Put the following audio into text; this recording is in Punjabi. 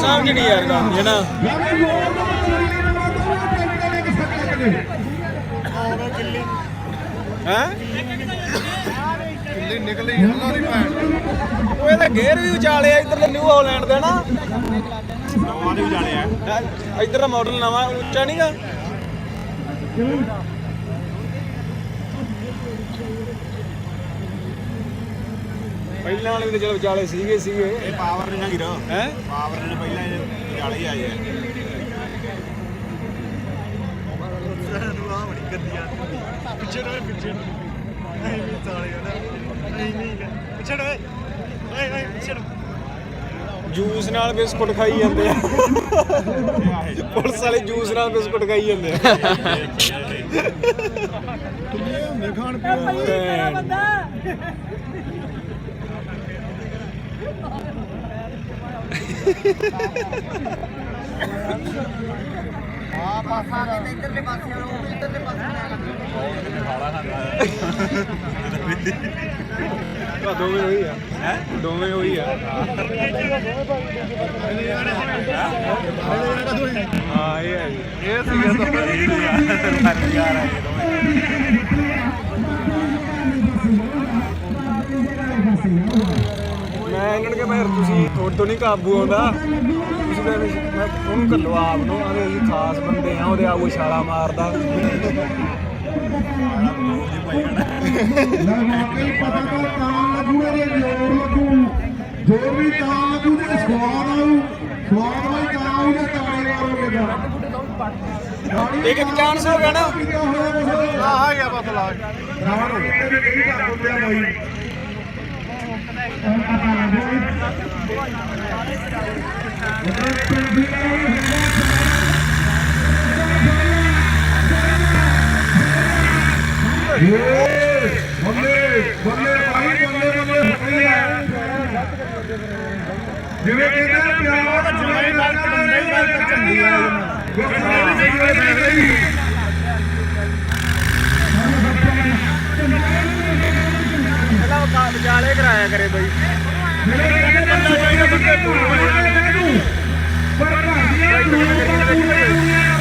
ਸਮਝ ਨਹੀਂ ਯਾਰ ਗੱਲ ਹੈ ਨਾ ਹੈ ਕਿੱਲੀ ਨਿਕਲੀ ਉਹਨਾਂ ਦੀ ਭੈਣ ਉਹ ਇਹਦਾ ਗੇਅਰ ਵੀ ਉਚਾਲਿਆ ਇੱਧਰ ਨਿਊ ਹਾਲੈਂਡ ਦਾ ਨਾ ਨਵਾਂ ਵੀ ਉਚਾਲਿਆ ਇੱਧਰ ਦਾ ਮਾਡਲ ਨਵਾਂ ਉੱਚਾ ਨਹੀਂਗਾ ਪਹਿਲਾਂ ਵਾਲੇ ਵੀ ਚਲ ਵਿਚਾਲੇ ਸੀਗੇ ਇਹ ਪਾਵਰ ਨੇ ਨਾ ਗਿਰਾ ਹੈ ਪਾਵਰ ਨੇ ਪਹਿਲਾਂ ਵਿਚਾਲੇ ਹੀ ਆਏ ਆ ਨੂੰ ਆ ਬੜੀ ਗੱਦੀ ਆ ਪਿੱਛੇ ਨਹੀਂ ਚਾਲੇ ਨਾ ਨਹੀਂ ਪਿੱਛੇ ਓਏ ਪਿੱਛੇ ਜੂਸ ਨਾਲ ਬਿਸਕੁਟ ਖਾਈ ਜਾਂਦੇ ਆ ਪੁਲਿਸ ਵਾਲੇ ਜੂਸ ਨਾਲ ਬਿਸਕੁਟ ਖਾਈ ਜਾਂਦੇ ਆ ਖਾਣ ਪੀਣ ਬੰਦਾ ਆ ਪਾਸਾ ਦੇ ਇੱਧਰਲੇ ਪਾਸੇ ਉਹ ਇੱਧਰਲੇ ਪਾਸੇ ਖਾਲਾ ਖਾਂਦਾ ਦੋਵੇਂ ਹੋਈ ਆ ਹੈ ਦੋਵੇਂ ਹੋਈ ਆ ਹਾਂ ਇਹ ਹੈ ਇਹ ਸੀਗਾ ਤਾਂ ਯਾਰ ਆ ਮੈਂ ਇਹਨਾਂ ਨੂੰ ਕਿ ਮੈਂ ਤੁਸੀਂ ਤੁਹਾਡੇ ਤੋਂ ਨਹੀਂ ਕਾਬੂ ਆਉਂਦਾ ਤੁਸੀਂ ਮੈਂ ਉਹਨੂੰ ਘੱਲੋ ਆਪ ਨੂੰ ਆਦੇ ਅਸੀਂ ਖਾਸ ਬੰਦੇ ਆ ਉਹਦੇ ਆਗੂ ਛਾਲਾ ਮਾਰਦਾ ਜੋ ਵੀ ਤਾਂ ਲੱਗੂ ਤੇ ਸਵਾਦ ਆਊ ਸਵਾਦ ਵਾਈ ਤਾਂ ਆਊ ਜਾਂ ਤਾਲੇ ਮਾਰੋਗੇ ਇੱਕ ਚਾਂਸ ਹੋ ਗਿਆ ਨਾ ਆ ਗਿਆ ਬਸ ਲਾ ਰਾਵਣ ਹੋ ਗਿਆ ਤੇ ਕਿਹੜੀ ਕਰ ਦਿੰਦੇ ਆ ਬਾਈ ਬੱਲੇ ਬੱਲੇ ਭਾਈ ਬੱਲੇ ਬੱਲੇ ਹੋਈ ਹੈ ਜਿਵੇਂ ਕਹਿੰਦੇ ਪਿਆਰ ਜਿਵੇਂ ਗੱਲ ਨਹੀਂ ਗੱਲ ਚੰਗੀ ਆ ਪਹਿਲਾਂ ਵਿਚਾਲੇ ਕਰਾਇਆ ਕਰੇ ਬਈ ਪਰ ਘਰ ਦੀਆਂ